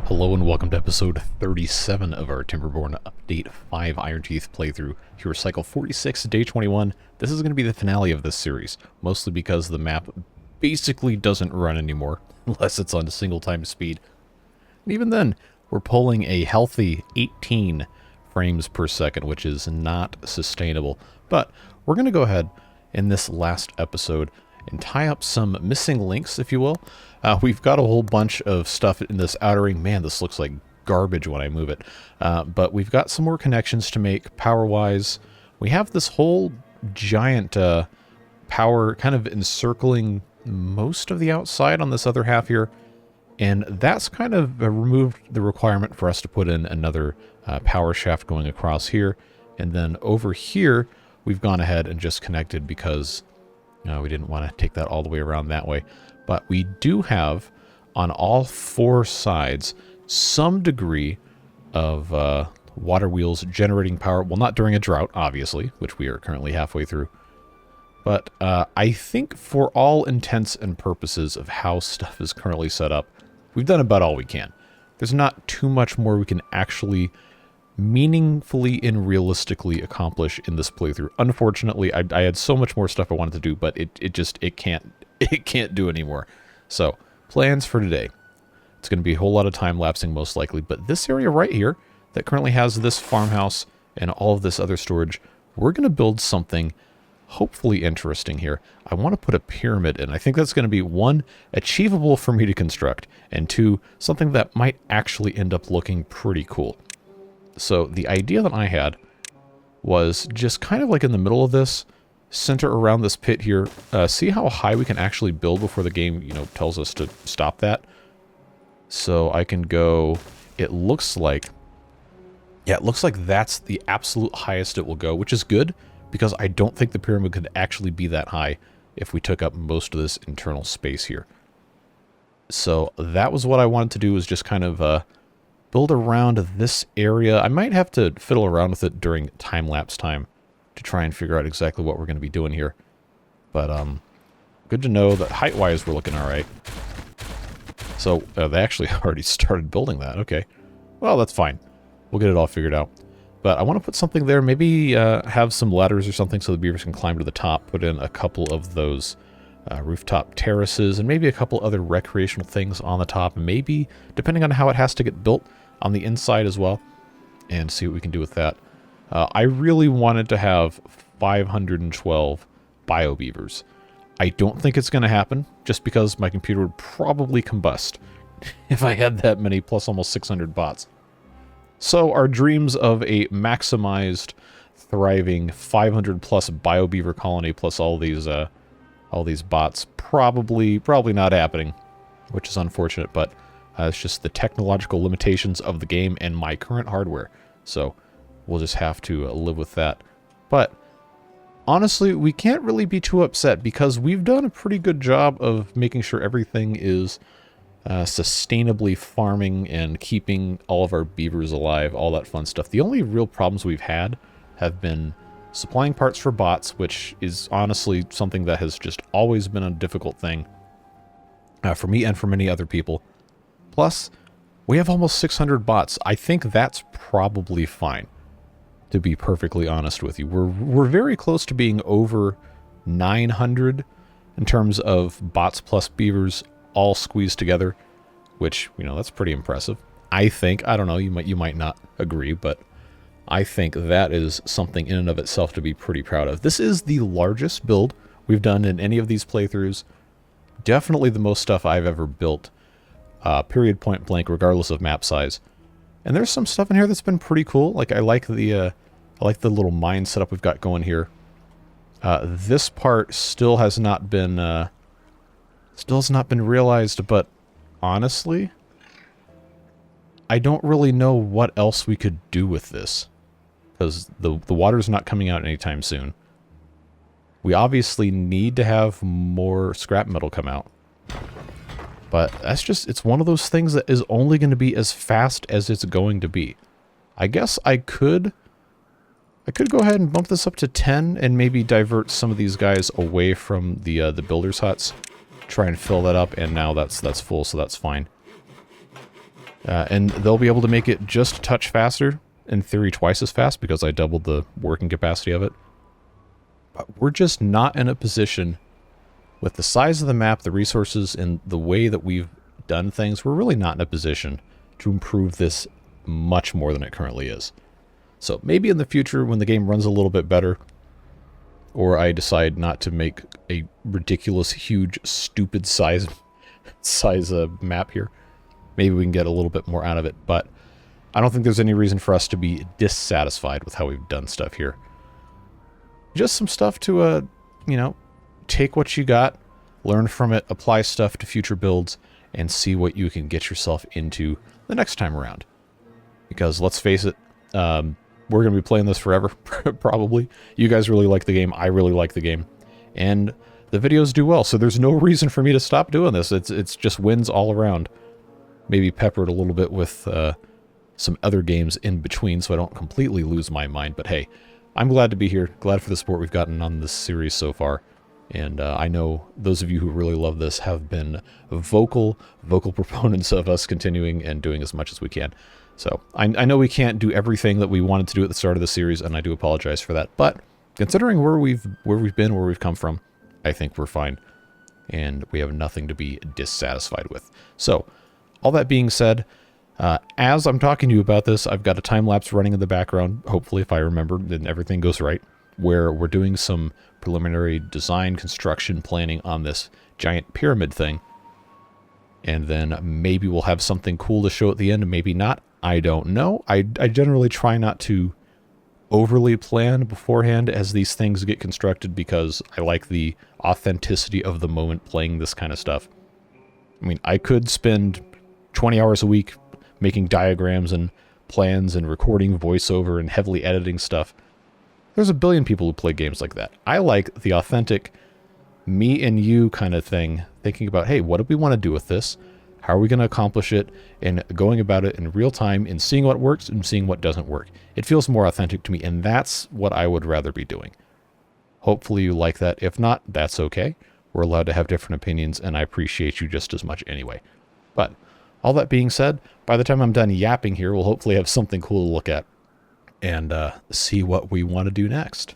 Hello and welcome to episode 37 of our Timberborn Update 5 Iron Teeth playthrough. Here is cycle 46, day 21. This is going to be the finale of this series, mostly because the map basically doesn't run anymore, unless it's on single time speed. And even then, we're pulling a healthy 18 frames per second, which is not sustainable. But we're going to go ahead in this last episode and tie up some missing links, if you will. We've got a whole bunch of stuff in this outer ring. Man, this looks like garbage when I move it. But we've got some more connections to make power-wise. We have this whole giant power kind of encircling most of the outside on this other half here. And that's kind of removed the requirement for us to put in another power shaft going across here. And then over here, we've gone ahead and just connected because we didn't want to take that all the way around that way. But we do have, on all four sides, some degree of water wheels generating power. Well, not during a drought, obviously, which we are currently halfway through. But I think for all intents and purposes of how stuff is currently set up, we've done about all we can. There's not too much more we can actually meaningfully and realistically accomplish in this playthrough. Unfortunately, I had so much more stuff I wanted to do, but it can't do anymore. So, plans for today. It's going to be a whole lot of time lapsing most likely, but this area right here that currently has this farmhouse and all of this other storage, we're going to build something hopefully interesting here. I want to put a pyramid in. I think that's going to be, one, achievable for me to construct, and two, something that might actually end up looking pretty cool. So the idea that I had was just kind of like in the middle of this, center around this pit here, see how high we can actually build before the game, tells us to stop that. So I can go, it looks like that's the absolute highest it will go, which is good because I don't think the pyramid could actually be that high if we took up most of this internal space here. So that was what I wanted to do, was just kind of build around this area. I might have to fiddle around with it during time-lapse time to try and figure out exactly what we're going to be doing here. But good to know that height-wise we're looking all right. So they actually already started building that. Okay. Well, that's fine. We'll get it all figured out. But I want to put something there. Maybe have some ladders or something so the beavers can climb to the top. Put in a couple of those rooftop terraces and maybe a couple other recreational things on the top. Maybe, depending on how it has to get built, on the inside as well, and see what we can do with that. I really wanted to have 512 bio beavers. I don't think it's going to happen, just because my computer would probably combust if I had that many, plus almost 600 bots. So our dreams of a maximized, thriving 500 plus bio beaver colony plus all these bots probably not happening, which is unfortunate, but it's just the technological limitations of the game and my current hardware. So we'll just have to live with that. But honestly, we can't really be too upset because we've done a pretty good job of making sure everything is sustainably farming and keeping all of our beavers alive, all that fun stuff. The only real problems we've had have been supplying parts for bots, which is honestly something that has just always been a difficult thing for me and for many other people. Plus, we have almost 600 bots. I think that's probably fine, to be perfectly honest with you. We're very close to being over 900 in terms of bots plus beavers all squeezed together, which, that's pretty impressive. I think, I don't know, you might not agree, but I think that is something in and of itself to be pretty proud of. This is the largest build we've done in any of these playthroughs. Definitely the most stuff I've ever built. Period, point blank, regardless of map size. And there's some stuff in here that's been pretty cool. Like I like the little mine setup we've got going here. This part still has not been realized, but honestly, I don't really know what else we could do with this, because the water's not coming out anytime soon. We obviously need to have more scrap metal come out. But it's one of those things that is only going to be as fast as it's going to be. I guess I could go ahead and bump this up to 10 and maybe divert some of these guys away from the builders' huts. Try and fill that up, and now that's full, so that's fine. And they'll be able to make it just a touch faster, in theory twice as fast, because I doubled the working capacity of it. But we're just not in a position, with the size of the map, the resources, and the way that we've done things, we're really not in a position to improve this much more than it currently is. So maybe in the future, when the game runs a little bit better, or I decide not to make a ridiculous, huge, stupid size map here, maybe we can get a little bit more out of it. But I don't think there's any reason for us to be dissatisfied with how we've done stuff here. Just some stuff to, you know, take what you got, learn from it, apply stuff to future builds, and see what you can get yourself into the next time around. Because let's face it, we're going to be playing this forever, probably. You guys really like the game. I really like the game. And the videos do well, so there's no reason for me to stop doing this. It's just wins all around. Maybe peppered a little bit with some other games in between, so I don't completely lose my mind. But hey, I'm glad to be here. Glad for the support we've gotten on this series so far. And I know those of you who really love this have been vocal proponents of us continuing and doing as much as we can. So I know we can't do everything that we wanted to do at the start of the series, and I do apologize for that. But considering where we've been, where we've come from, I think we're fine, and we have nothing to be dissatisfied with. So all that being said, as I'm talking to you about this, I've got a time lapse running in the background. Hopefully, if I remember and everything goes right, where we're doing some preliminary design, construction, planning on this giant pyramid thing. And then maybe we'll have something cool to show at the end, maybe not. I don't know. I generally try not to overly plan beforehand as these things get constructed, because I like the authenticity of the moment playing this kind of stuff. I mean, I could spend 20 hours a week making diagrams and plans and recording voiceover and heavily editing stuff. There's a billion people who play games like that. I like the authentic me and you kind of thing, thinking about, hey, what do we want to do with this? How are we going to accomplish it? And going about it in real time and seeing what works and seeing what doesn't work. It feels more authentic to me, and that's what I would rather be doing. Hopefully you like that. If not, that's okay. We're allowed to have different opinions, and I appreciate you just as much anyway. But all that being said, by the time I'm done yapping here, we'll hopefully have something cool to look at and see what we want to do next.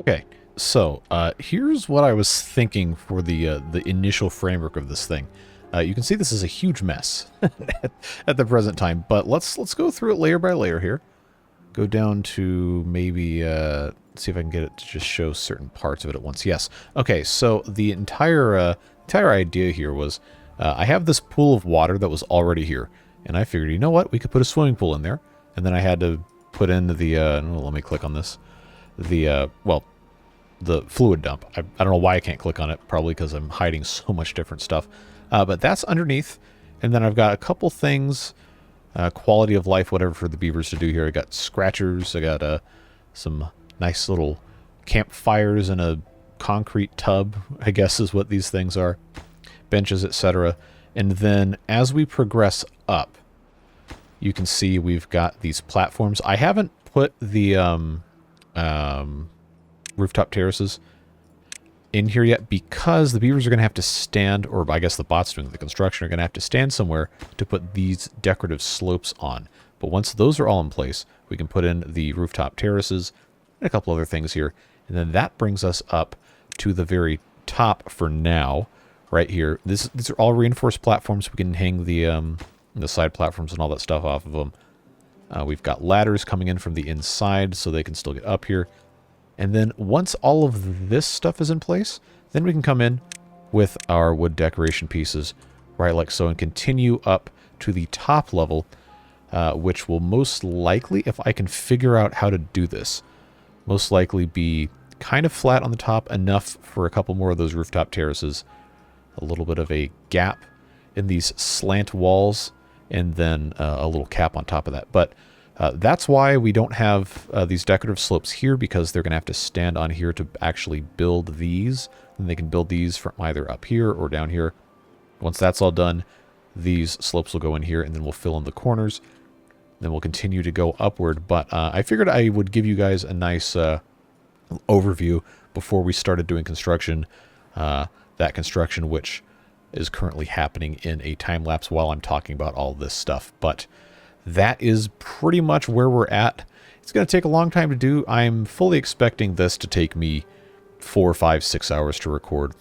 Okay, so here's what I was thinking for the initial framework of this thing. You can see this is a huge mess at the present time, but let's go through it layer by layer here. Go down to maybe see if I can get it to just show certain parts of it at once. Yes. Okay, so the entire idea here was I have this pool of water that was already here, and I figured, you know what, we could put a swimming pool in there, and then I had to put in the let me click on this. Well, the fluid dump. I don't know why I can't click on it, probably because I'm hiding so much different stuff. But that's underneath, and then I've got a couple things, quality of life, whatever, for the beavers to do here. I got scratchers, I got some nice little campfires in a concrete tub, I guess is what these things are, benches, etc. And then as we progress up, you can see we've got these platforms. I haven't put the rooftop terraces in here yet, because the beavers are going to have to stand, or I guess the bots doing the construction are going to have to stand somewhere to put these decorative slopes on. But once those are all in place, we can put in the rooftop terraces and a couple other things here. And then that brings us up to the very top for now, right here. These are all reinforced platforms. We can hang the side platforms and all that stuff off of them. We've got ladders coming in from the inside so they can still get up here. And then once all of this stuff is in place, then we can come in with our wood decoration pieces, right like so, and continue up to the top level, which will most likely, if I can figure out how to do this, most likely be kind of flat on the top, enough for a couple more of those rooftop terraces, a little bit of a gap in these slant walls, and then a little cap on top of that. But that's why we don't have these decorative slopes here, because they're going to have to stand on here to actually build these. And they can build these from either up here or down here. Once that's all done, these slopes will go in here, and then we'll fill in the corners. Then we'll continue to go upward. But I figured I would give you guys a nice overview before we started doing construction. That construction, which is currently happening in a time lapse while I'm talking about all this stuff. But that is pretty much where we're at. It's going to take a long time to do. I'm fully expecting this to take me 4, 5, 6 hours to record.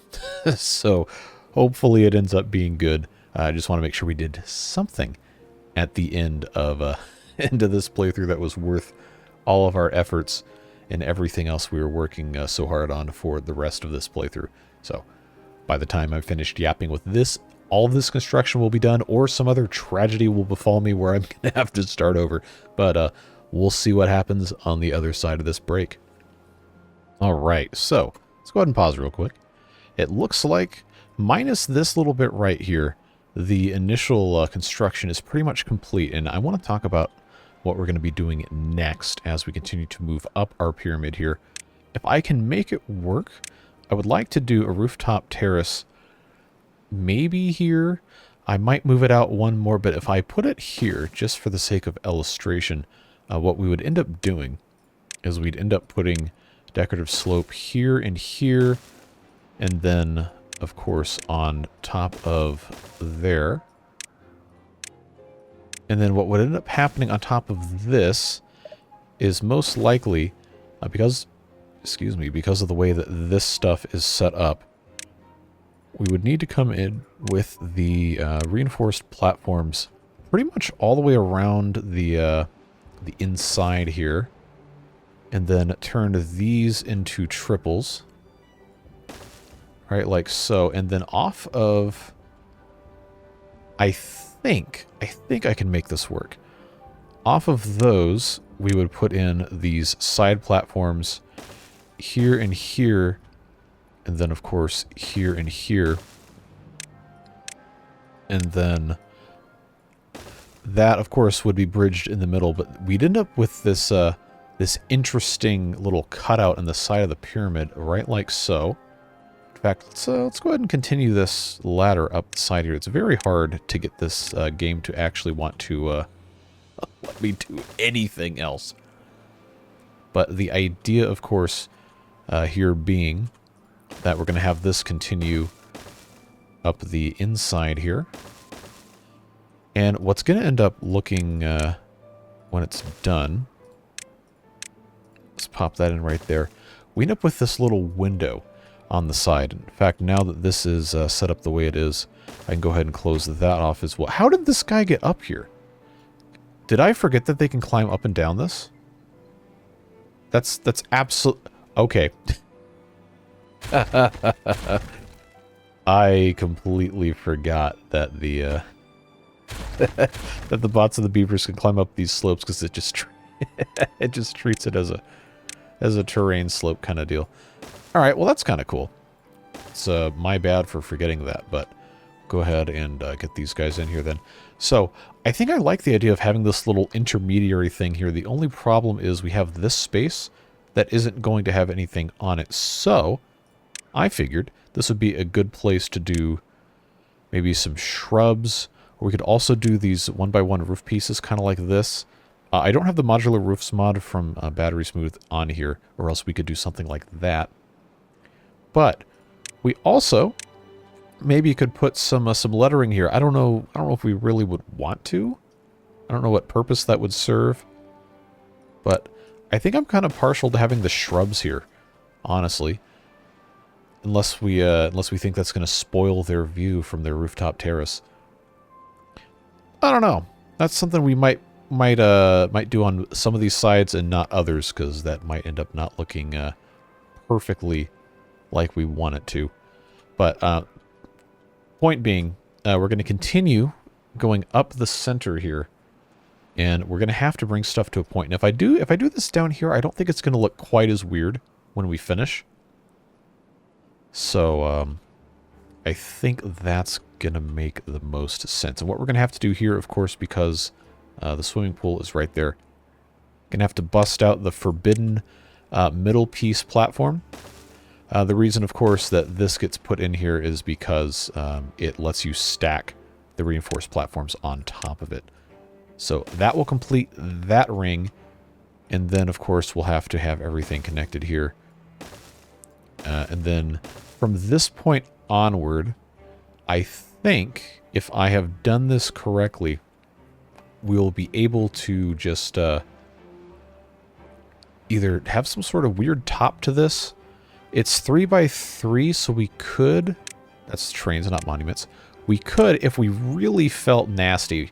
So hopefully it ends up being good. I just want to make sure we did something at the end of this playthrough that was worth all of our efforts and everything else we were working so hard on for the rest of this playthrough. So by the time I'm finished yapping with this, all of this construction will be done, or some other tragedy will befall me where I'm going to have to start over. But we'll see what happens on the other side of this break. All right, so let's go ahead and pause real quick. It looks like, minus this little bit right here, the initial construction is pretty much complete, and I want to talk about what we're going to be doing next as we continue to move up our pyramid here. If I can make it work, I would like to do a rooftop terrace maybe here. I might move it out one more, but if I put it here, just for the sake of illustration, what we would end up doing is we'd end up putting decorative slope here and here, and then, of course, on top of there. And then what would end up happening on top of this is most likely, because of the way that this stuff is set up, we would need to come in with the reinforced platforms pretty much all the way around the inside here, and then turn these into triples, right, like so. And then off of, I think I can make this work. Off of those, we would put in these side platforms here and here, and then of course here and here, and then that of course would be bridged in the middle. But we'd end up with this this interesting little cutout in the side of the pyramid, right like so. In fact, let's go ahead and continue this ladder up the side here. It's very hard to get this game to actually want to let me do anything else. But the idea, of course, here being that we're going to have this continue up the inside here. And what's going to end up looking when it's done, let's pop that in right there. We end up with this little window on the side. In fact, now that this is set up the way it is, I can go ahead and close that off as well. How did this guy get up here? Did I forget that they can climb up and down this? That's absolute. Okay. I completely forgot that the that the bots and the beavers can climb up these slopes, because it just it just treats it as a terrain slope kind of deal. All right, well that's kind of cool. It's my bad for forgetting that, but go ahead and get these guys in here then. So I think I like the idea of having this little intermediary thing here. The only problem is we have this space that isn't going to have anything on it. So I figured this would be a good place to do maybe some shrubs, or we could also do these 1x1 roof pieces kind of like this. I don't have the modular roofs mod from Battery Smooth on here, or else we could do something like that. But we also maybe could put some lettering here. I don't know if we really would want to. I don't know what purpose that would serve. But I think I'm kind of partial to having the shrubs here, honestly. Unless we think that's going to spoil their view from their rooftop terrace. I don't know. That's something we might do on some of these sides and not others, because that might end up not looking perfectly like we want it to. But point being, we're going to continue going up the center here, and we're going to have to bring stuff to a point. And if I do this down here, I don't think it's going to look quite as weird when we finish. So I think that's going to make the most sense. And what we're going to have to do here, of course, because the swimming pool is right there, going to have to bust out the forbidden middle piece platform. The reason, of course, that this gets put in here is because it lets you stack the reinforced platforms on top of it. So that will complete that ring. And then, of course, we'll have to have everything connected here. And then from this point onward, I think if I have done this correctly, we'll be able to just either have some sort of weird top to this. It's 3 by 3, so we could... That's trains, not monuments. We could, if we really felt nasty,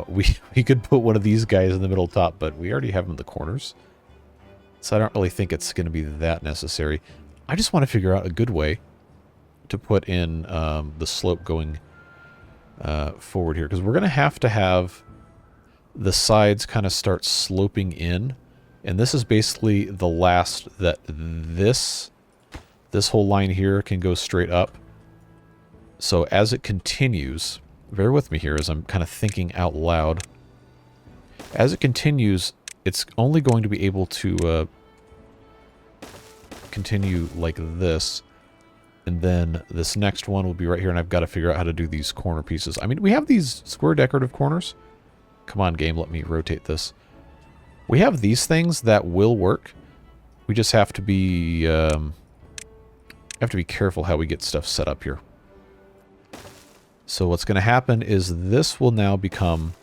we could put one of these guys in the middle top, but we already have them in the corners. So I don't really think it's going to be that necessary. I just want to figure out a good way to put in the slope going forward here, because we're going to have the sides kind of start sloping in, and this is basically the last that this whole line here can go straight up. So as it continues, bear with me here as I'm kind of thinking out loud. As it continues, it's only going to be able to continue like this. And then this next one will be right here, and I've got to figure out how to do these corner pieces. I mean, we have these square decorative corners. Come on, game, let me rotate this. We have these things that will work. We just have to be careful how we get stuff set up here. So what's going to happen is this will now become...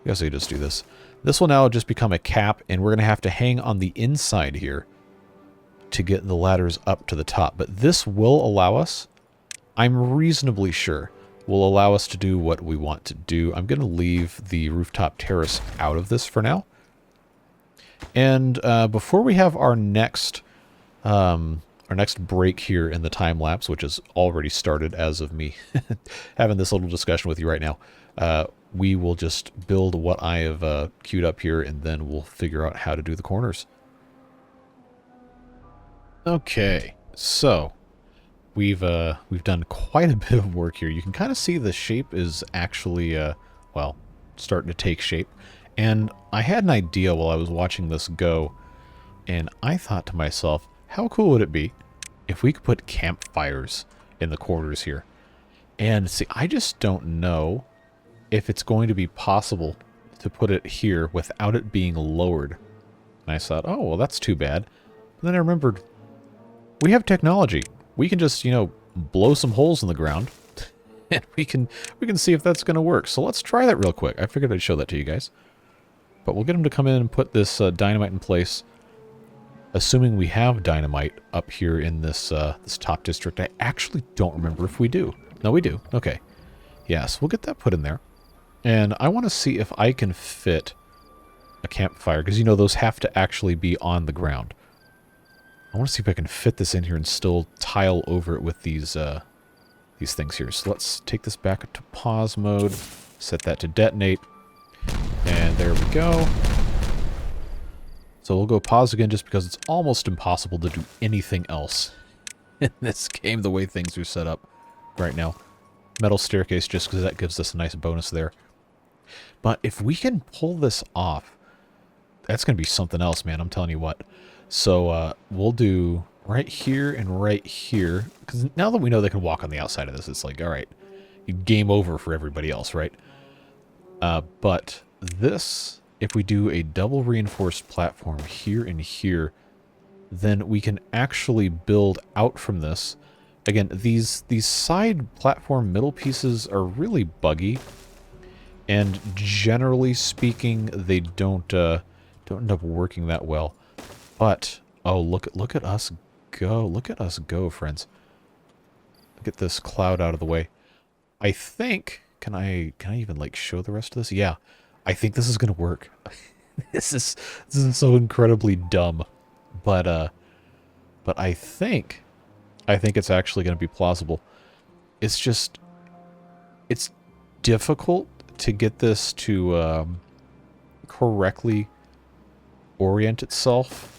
I guess I just do this. This will now just become a cap, and we're going to hang on the inside here to get the ladders up to the top. But this will allow us, I'm reasonably sure, will allow us to do what we want to do. I'm going to leave the rooftop terrace out of this for now. And before we have our next break here in the time lapse, which has already started as of me having this little discussion with you right now, we will just build what I have queued up here, and then we'll figure out how to do the corners. Okay, so we've done quite a bit of work here. You can kind of see the shape is actually well, starting to take shape. And I had an idea while I was watching this go, and I thought to myself, how cool would it be if we could put campfires in the corners here? And see, I just don't know if it's going to be possible to put it here without it being lowered. And I thought, oh, well, that's too bad. But then I remembered, we have technology. We can just, you know, blow some holes in the ground, and we can see if that's going to work. So let's try that real quick. I figured I'd show that to you guys. But we'll get them to come in and put this dynamite in place. Assuming we have dynamite up here in this this top district. I actually don't remember if we do. No, we do. Okay. Yes, we'll get that put in there. And I want to see if I can fit a campfire, because you know those have to actually be on the ground. I want to see if I can fit this in here and still tile over it with these things here. So let's take this back up to pause mode, set that to detonate, and there we go. So we'll go pause again just because it's almost impossible to do anything else in this game the way things are set up right now. Metal staircase just because that gives us a nice bonus there. But if we can pull this off, that's going to be something else, man. I'm telling you what. So we'll do right here and right here. Because now that we know they can walk on the outside of this, it's like, all right, game over for everybody else, right? But this, if we do a double reinforced platform here and here, then we can actually build out from this. Again, these side platform middle pieces are really buggy, and generally speaking, they don't end up working that well. But oh, look at us go! Look at us go, friends! Get this cloud out of the way. I think can I even like show the rest of this? Yeah, I think this is gonna work. This is so incredibly dumb, but I think it's actually going to be plausible. It's just, it's difficult to get this to correctly orient itself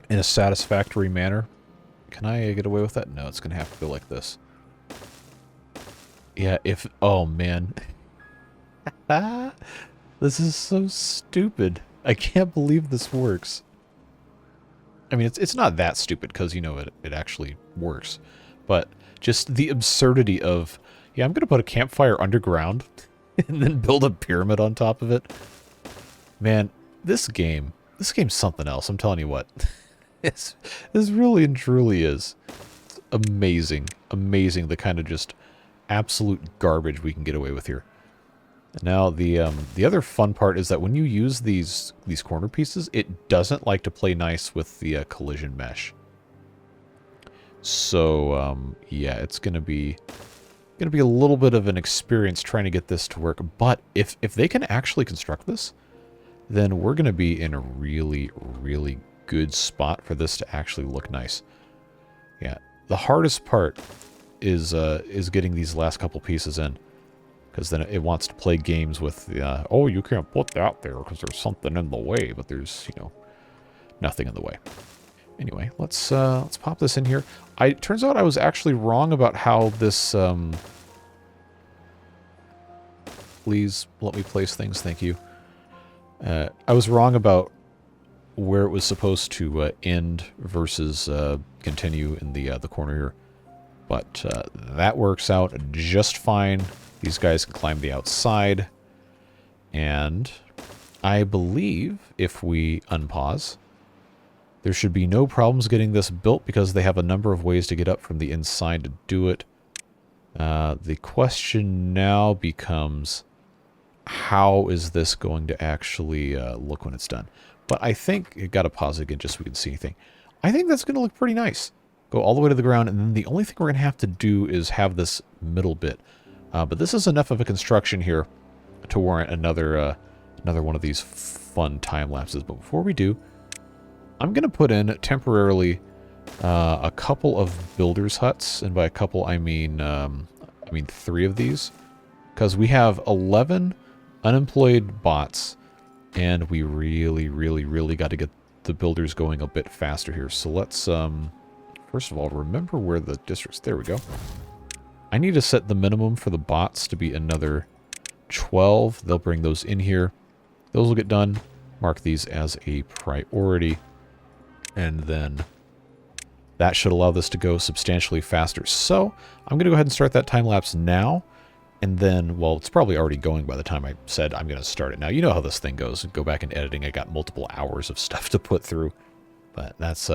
in a satisfactory manner. Can I get away with that? No, it's going to have to go like this. Yeah, oh man. This is so stupid. I can't believe this works. I mean, it's not that stupid because, you know, it actually works. But just the absurdity of, yeah, I'm going to put a campfire underground and then build a pyramid on top of it. Man, this game's something else. I'm telling you what. This really and truly is. It's amazing. Amazing the kind of just absolute garbage we can get away with here. Now, the other fun part is that when you use these corner pieces, it doesn't like to play nice with the collision mesh. So, yeah, it's going to be a little bit of an experience trying to get this to work. But if they can actually construct this, then we're going to be in a really, really good spot for this to actually look nice. Yeah, the hardest part is getting these last couple pieces in. Because then it wants to play games with, oh, you can't put that there because there's something in the way. But there's, you know, nothing in the way. Anyway, let's pop this in here. It turns out I was actually wrong about how this... Please let me place things, thank you. I was wrong about where it was supposed to end versus continue in the corner here. But that works out just fine. These guys can climb the outside. And I believe if we unpause, there should be no problems getting this built because they have a number of ways to get up from the inside to do it. The question now becomes, how is this going to actually look when it's done? But I think, I got to pause it again just so we can see anything. I think that's going to look pretty nice. Go all the way to the ground, and then the only thing we're going to have to do is have this middle bit. But this is enough of a construction here to warrant another one of these fun time lapses. But before we do, I'm going to put in temporarily a couple of builders' huts, and by a couple I mean 3 of these, because we have 11 unemployed bots, and we really, really, really got to get the builders going a bit faster here. So let's first of all remember where the districts. There we go. I need to set the minimum for the bots to be another 12. They'll bring those in here. Those will get done. Mark these as a priority. And then that should allow this to go substantially faster. So I'm going to go ahead and start that time lapse now. And then, well, it's probably already going by the time I said I'm going to start it now. You know how this thing goes. Go back in editing. I got multiple hours of stuff to put through. But that's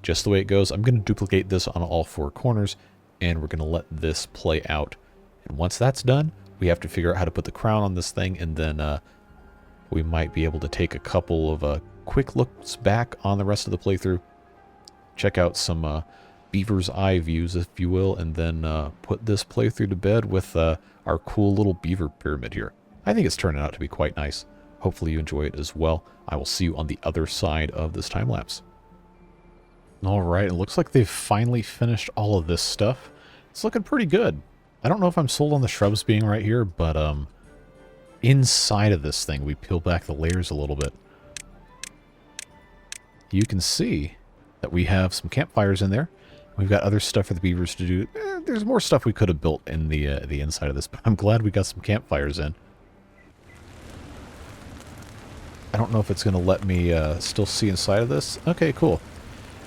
just the way it goes. I'm going to duplicate this on all 4 corners. And we're going to let this play out. And once that's done, we have to figure out how to put the crown on this thing. And then we might be able to take a couple of quick looks back on the rest of the playthrough. Check out some beaver's eye views, if you will. And then put this playthrough to bed with our cool little beaver pyramid here. I think it's turning out to be quite nice. Hopefully you enjoy it as well. I will see you on the other side of this time lapse. Alright, it looks like they've finally finished all of this stuff. It's looking pretty good. I don't know if I'm sold on the shrubs being right here, but inside of this thing, we peel back the layers a little bit. You can see that we have some campfires in there. We've got other stuff for the beavers to do. There's more stuff we could have built in the inside of this, but I'm glad we got some campfires in. I don't know if it's going to let me still see inside of this. Okay, cool.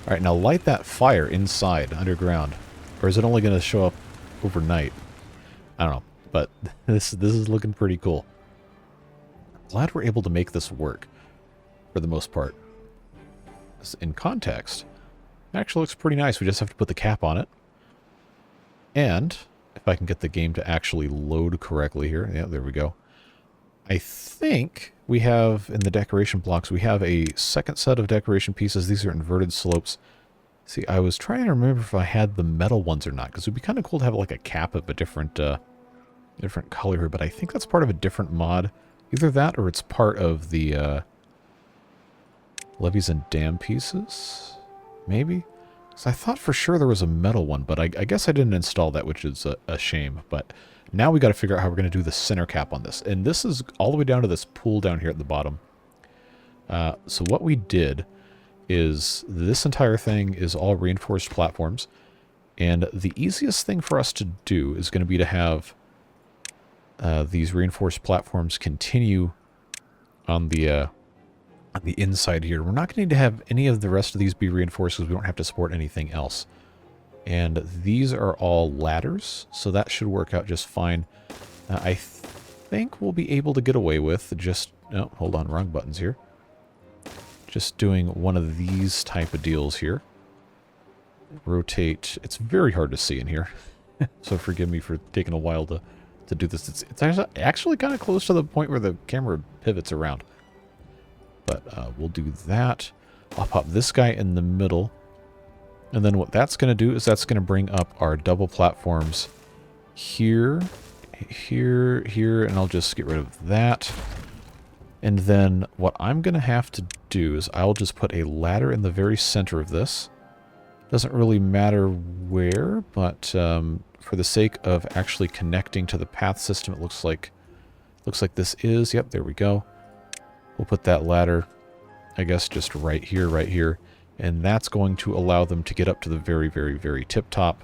All right, now light that fire inside, underground. Or is it only going to show up overnight? I don't know, but this is looking pretty cool. Glad we're able to make this work for the most part. In context, it actually looks pretty nice. We just have to put the cap on it. And if I can get the game to actually load correctly here. Yeah, there we go. I think we have, in the decoration blocks, we have a second set of decoration pieces. These are inverted slopes. See, I was trying to remember if I had the metal ones or not, because it would be kind of cool to have like a cap of a different color here, but I think that's part of a different mod. Either that or it's part of the levees and dam pieces, maybe? So I thought for sure there was a metal one, but I guess I didn't install that, which is a shame. But now we got to figure out how we're going to do the center cap on this. And this is all the way down to this pool down here at the bottom. So what we did is this entire thing is all reinforced platforms. And the easiest thing for us to do is going to be to have these reinforced platforms continue on the inside here. We're not going to need to have any of the rest of these be reinforced because we don't have to support anything else. And these are all ladders, so that should work out just fine. I think we'll be able to get away with just... Oh, hold on, wrong buttons here. Just doing one of these type of deals here. Rotate. It's very hard to see in here. So forgive me for taking a while to do this. It's actually kind of close to the point where the camera pivots around. But we'll do that. I'll pop this guy in the middle. And then what that's going to do is that's going to bring up our double platforms here, here, here, and I'll just get rid of that. And then what I'm going to have to do is I'll just put a ladder in the very center of this. Doesn't really matter where, but for the sake of actually connecting to the path system, it looks like this is. Yep, there we go. We'll put that ladder, I guess, just right here. And that's going to allow them to get up to the very, very, very tip top.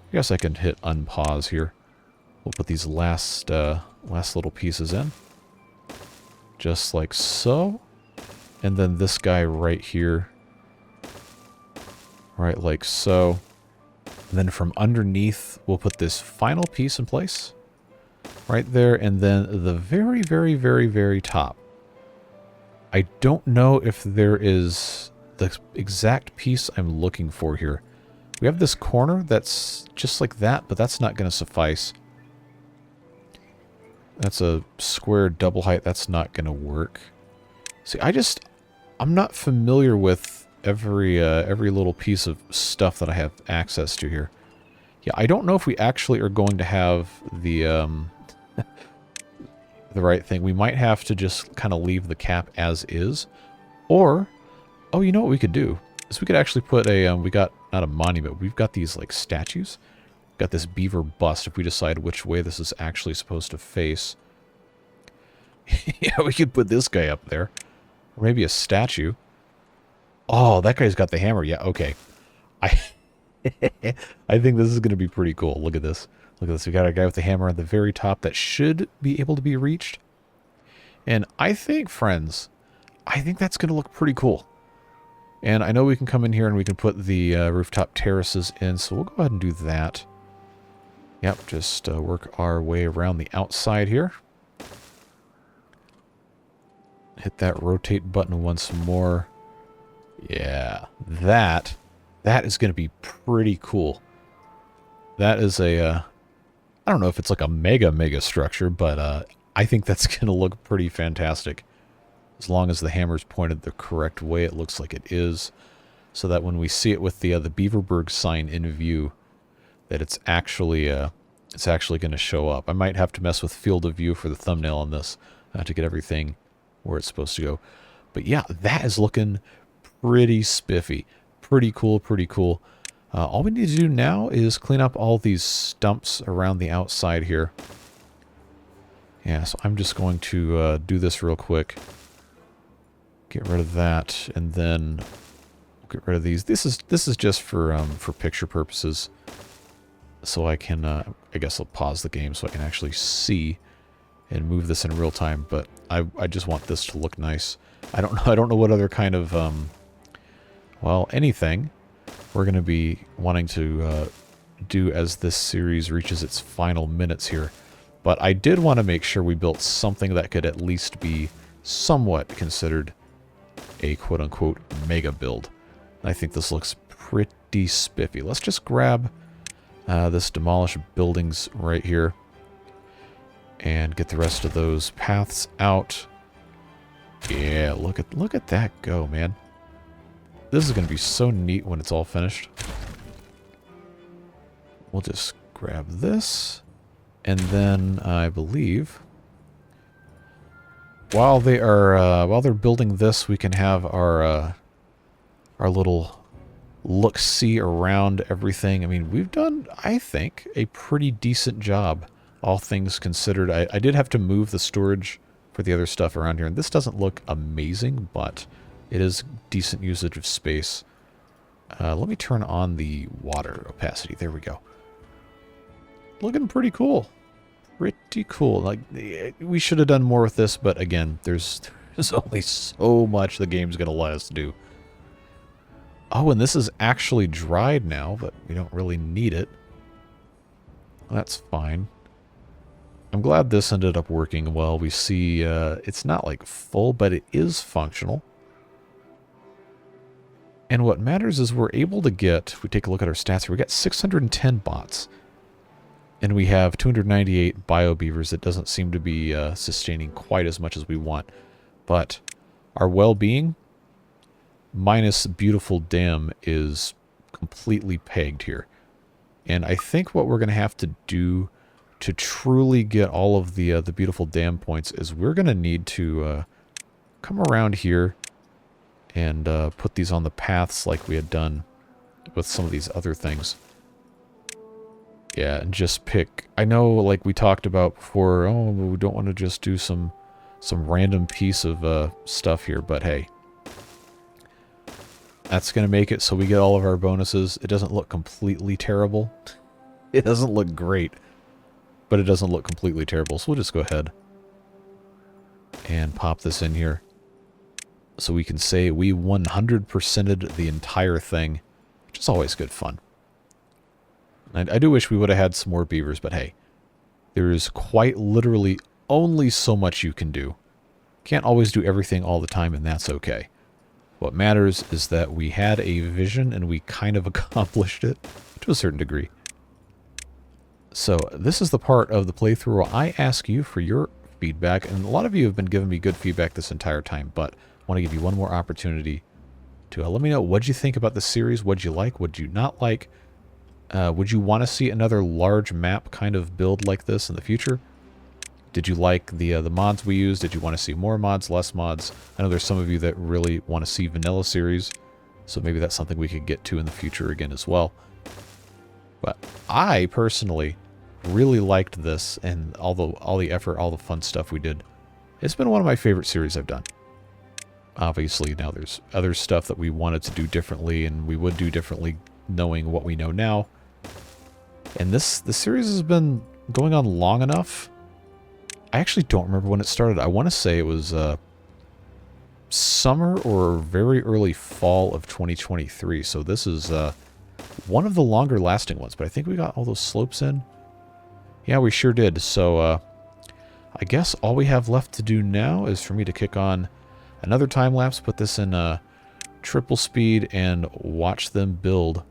I guess I can hit unpause here. We'll put these last little pieces in. Just like so. And then this guy right here. Right like so. And then from underneath, we'll put this final piece in place. Right there. And then the very, very, very, very top. I don't know if there is the exact piece I'm looking for here. We have this corner that's just like that, but that's not going to suffice. That's a square double height. That's not going to work. See, I'm not familiar with every little piece of stuff that I have access to here. Yeah, I don't know if we actually are going to have the the right thing. We might have to just kind of leave the cap as is, or oh, you know what we could do is we could actually put a we got not a monument. We've got these like statues. Got this beaver bust. If we decide which way this is actually supposed to face, yeah, we could put this guy up there, or maybe a statue. Oh, that guy's got the hammer. Yeah, okay. I think this is going to be pretty cool. Look at this. Look at this. We got a guy with the hammer at the very top that should be able to be reached. And I think, friends, I think that's going to look pretty cool. And I know we can come in here and we can put the rooftop terraces in, so we'll go ahead and do that. Yep, just work our way around the outside here. Hit that rotate button once more. Yeah, that is going to be pretty cool. That is a, I don't know if it's like a mega structure, but I think that's going to look pretty fantastic. As long as the hammer's pointed the correct way, it looks like it is. So that when we see it with the Beaverburg sign in view, that it's actually going to show up. I might have to mess with field of view for the thumbnail on this to get everything where it's supposed to go. But yeah, that is looking pretty spiffy. Pretty cool, pretty cool. All we need to do now is clean up all these stumps around the outside here. Yeah, so I'm just going to do this real quick. Get rid of that, and then get rid of these. This is just for picture purposes. So I can, I guess I'll pause the game so I can actually see and move this in real time. But I just want this to look nice. I don't know what other kind of, well, anything we're going to be wanting to do as this series reaches its final minutes here. But I did want to make sure we built something that could at least be somewhat considered a quote-unquote mega build. I think this looks pretty spiffy. Let's just grab this demolish buildings right here and get the rest of those paths out. Yeah, look at that go, man. This is going to be so neat when it's all finished. We'll just grab this, and then I believe while they're building this, we can have our little look-see around everything. I mean, we've done, I think, a pretty decent job, all things considered. I did have to move the storage for the other stuff around here, and this doesn't look amazing, but it is decent usage of space. Let me turn on the water opacity. There we go. Looking pretty cool. Pretty cool. Like, we should have done more with this, but again, there's only so much the game's going to let us do. Oh, and this is actually dried now, but we don't really need it. That's fine. I'm glad this ended up working well. We see it's not like full, but it is functional. And what matters is we're able to get, if we take a look at our stats here, we got 610 bots. And we have 298 bio beavers. That doesn't seem to be sustaining quite as much as we want. But our well-being, minus beautiful dam, is completely pegged here. And I think what we're going to have to do to truly get all of the beautiful dam points is we're going to need to come around here and put these on the paths like we had done with some of these other things. Yeah, and just pick... I know, like we talked about before, oh, we don't want to just do some random piece of stuff here, but hey. That's going to make it so we get all of our bonuses. It doesn't look completely terrible. It doesn't look great, but it doesn't look completely terrible. So we'll just go ahead and pop this in here. So we can say we 100%ed the entire thing, which is always good fun. I do wish we would have had some more beavers, but hey, there is quite literally only so much you can do. Can't always do everything all the time, and that's okay. What matters is that we had a vision, and we kind of accomplished it to a certain degree. So this is the part of the playthrough where I ask you for your feedback, and a lot of you have been giving me good feedback this entire time, but I want to give you one more opportunity to let me know what you think about the series, what you like, what you not like. Would you want to see another large map kind of build like this in the future? Did you like the mods we used? Did you want to see more mods, less mods? I know there's some of you that really want to see vanilla series, so maybe that's something we could get to in the future again as well. But I personally really liked this, and all the effort, all the fun stuff we did. It's been one of my favorite series I've done. Obviously, now there's other stuff that we wanted to do differently, and we would do differently knowing what we know now. And this series has been going on long enough. I actually don't remember when it started. I want to say it was summer or very early fall of 2023. So this is one of the longer lasting ones. But I think we got all those slopes in. Yeah, we sure did. So I guess all we have left to do now is for me to kick on another time lapse, put this in triple speed, and watch them build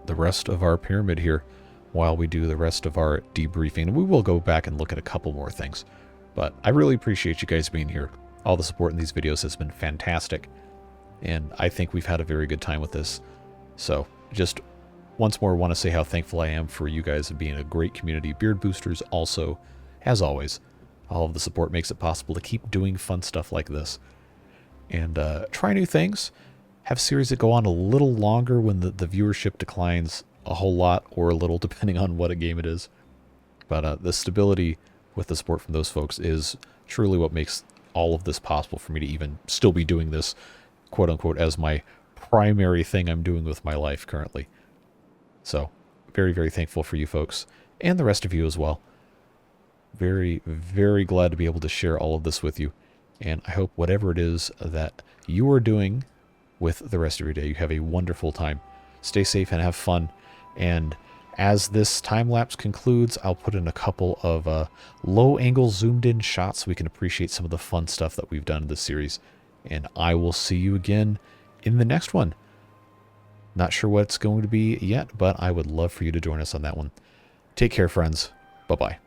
the rest of our pyramid here while we do the rest of our debriefing. And we will go back and look at a couple more things. But I really appreciate you guys being here. All the support in these videos has been fantastic. And I think we've had a very good time with this. So just once more want to say how thankful I am for you guys being a great community. Beard boosters also, as always, all of the support makes it possible to keep doing fun stuff like this. And try new things. Have series that go on a little longer when the viewership declines a whole lot or a little, depending on what a game it is. But the stability with the support from those folks is truly what makes all of this possible for me to even still be doing this, quote unquote, as my primary thing I'm doing with my life currently. So very, very thankful for you folks and the rest of you as well. Very, very glad to be able to share all of this with you. And I hope whatever it is that you are doing with the rest of your day, you have a wonderful time. Stay safe and have fun. And as this time lapse concludes, I'll put in a couple of low angle zoomed in shots so we can appreciate some of the fun stuff that we've done in this series. And I will see you again in the next one. Not sure what it's going to be yet, but I would love for you to join us on that one. Take care, friends. Bye-bye.